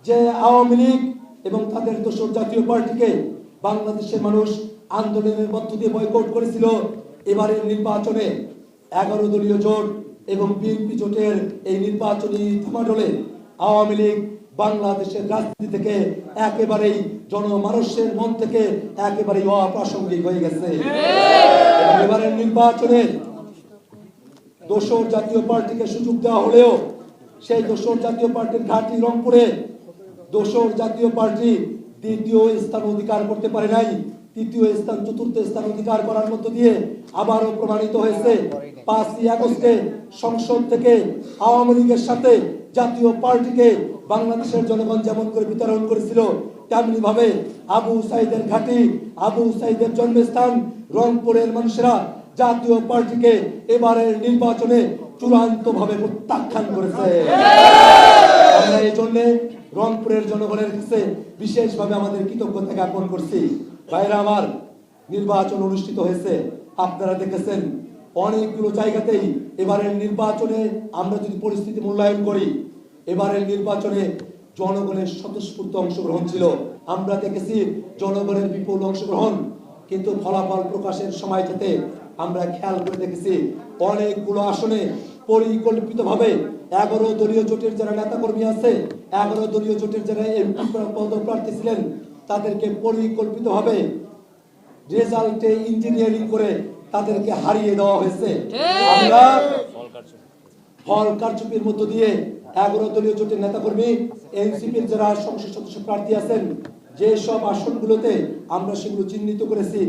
যে আওয়ামী লীগ এবং তাদের দোসর জাতীয় পার্টিকে বাংলাদেশের মানুষ আন্দোলনের মধ্য দিয়ে বয়কট করেছিল, এবারের নির্বাচনে 11 দলীয় জোট এবং বিএনপি জোটের এই নির্বাচনী ধুমাডোলে আওয়ামী লীগ বাংলাদেশের রাজনীতি থেকে একেবারেই জনমানুষের মন থেকে একেবারেই অপ্রাসঙ্গিক হয়ে গেছে। এবারের নির্বাচনে দোসর জাতীয় পার্টিকে সুযোগ দেওয়া হলেও সেই দোসর জাতীয় পার্টির ঘাঁটি রংপুরে দোসর জাতীয় পার্টি দ্বিতীয় স্থান অধিকার করতে পারে নাই, তৃতীয় স্থান চতুর্থ স্থান অধিকার করার মধ্য দিয়ে আবারও প্রমাণিত হয়েছে 5ই আগস্টে সংসদ থেকে আওয়ামী লীগের সাথে জাতীয় পার্টিকে বাংলাদেশের জনগণ যেমন করে বিতরণ করেছিল, তেমনি ভাবে আবু সাইদের ঘাঁটি, আবু সাইদের জন্মস্থান রংপুরের মানুষেরা জাতীয় পার্টিকে এবারের নির্বাচনে চূড়ান্ত ভাবে প্রত্যাখ্যান করেছে। আমরা এই জন্য রংপুরের জনগণের কাছে বিশেষভাবে আমাদের কৃতজ্ঞতা জ্ঞাপন করছি। ভাইরা আমার, নির্বাচন অনুষ্ঠিত হয়েছে, আপনারা দেখেছেন অনেকগুলো জায়গাতেই এবারের নির্বাচনে আমরা যদি পরিস্থিতি মূল্যায়ন করি, এবারের নির্বাচনে জনগণের স্বতঃস্ফূর্ত অংশগ্রহণ ছিল। আমরা দেখেছি জনগণের বিপুল অংশগ্রহণ, কিন্তু ফলাফল প্রকাশের সময় থেকে আমরা খেয়াল করে দেখেছি অনেকগুলো আসনে পরিকল্পিতভাবে 11 দলীয় জোটের যারা নেতাকর্মী আছে, 11 দলীয় জোটের যারা এমপি পদপ্রার্থী ছিলেন, তাদেরকে পরিকল্পিতভাবে রেজাল্টে ইঞ্জিনিয়ারিং করে তাদেরকে হারিয়ে দেওয়া হয়েছে। আমরা ফল কারচুপির মধ্য দিয়ে 11 দলীয় জোটের নেতাকর্মী, এনসিপির যারা সংসদ সদস্য প্রার্থী আছেন, যে সব আসনগুলোতে আমরা সেগুলো চিহ্নিত করেছি,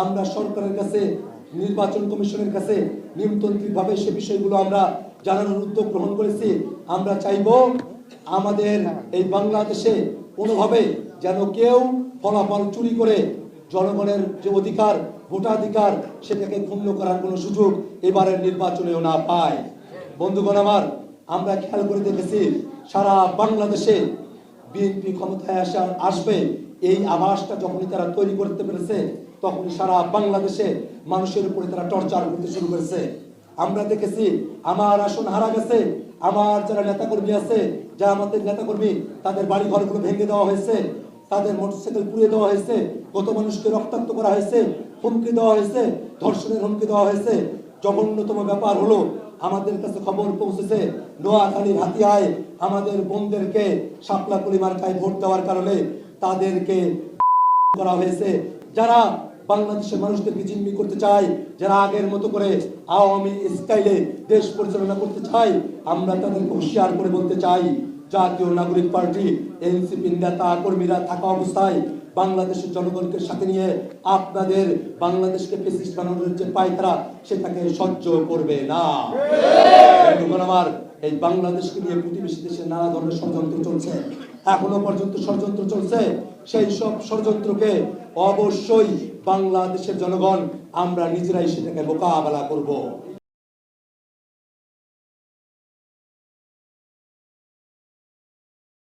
আমরা সরকারের কাছে, নির্বাচন কমিশনের কাছে নিয়মতান্ত্রিকভাবে সে বিষয়গুলো আমরা জানানোর উদ্যোগ গ্রহণ করেছি। আমরা চাইব আমাদের এই বাংলাদেশে কোনোভাবে যেন কেউ ফলাফল চুরি করে জনগণের যে অধিকার, ভোটাধিকার, সেটাকে ক্ষুণ্ণ করার কোনো সুযোগ এবারের নির্বাচনেও না পায়। বন্ধুগণ আমার, আমরা খেয়াল করে দেখেছি সারা বাংলাদেশে বিএনপি ক্ষমতায় আসবে এই আভাসটা যখনই তারা তৈরি করতে পেরেছে, তখন সারা বাংলাদেশে মানুষের উপরে তারা টর্চার করতে শুরু করেছে। আমরা দেখেছি আমার আসন হারা গেছে, আমার যারা নেতাকর্মী আছে, যারা আমাদের নেতাকর্মী, তাদের বাড়ি ঘরগুলো ভেঙে দেওয়া হয়েছে, তাদের মোটরসাইকেল পুড়িয়ে দেওয়া হয়েছে, কত মানুষকে রক্তাক্ত করা হয়েছে, হুমকি দেওয়া হয়েছে, ধর্ষণের হুমকি দেওয়া হয়েছে। জঘন্যতম ব্যাপার হলো আমাদের কাছে খবর পৌঁছেছে নোয়াখালীর হাতিয়ায় আমাদের বোনদেরকে শাপলাকলি মার্কায় ভোট দেওয়ার কারণে তাদেরকে করা হয়েছে। যারা বাংলাদেশের মানুষদেরকে জিম্মি করতে চায়, যারা আগের মতো করে আওয়ামী স্টাইলে দেশ পরিচালনা করতে চায়, আমরা তাদেরকে হুঁশিয়ার করে বলতে চাই, জাতীয় নাগরিক পার্টি এনসিপির নেতা কর্মীরা থাকা অবস্থায় বাংলাদেশের জনগণকে সাথে নিয়ে আপনাদের বাংলাদেশকে ফ্যাসিস্ট বানানোর যে পায়তারা, সেটাকে সহ্য করবে না। আমার এই বাংলাদেশকে নিয়ে প্রতিবেশী দেশে নানা ধরনের ষড়যন্ত্র চলছে, এখনো পর্যন্ত ষড়যন্ত্র চলছে। সেই সব ষড়যন্ত্রকে অবশ্যই বাংলাদেশের জনগণ আমরা নিজেরাই সেটাকে মোকাবেলা করব।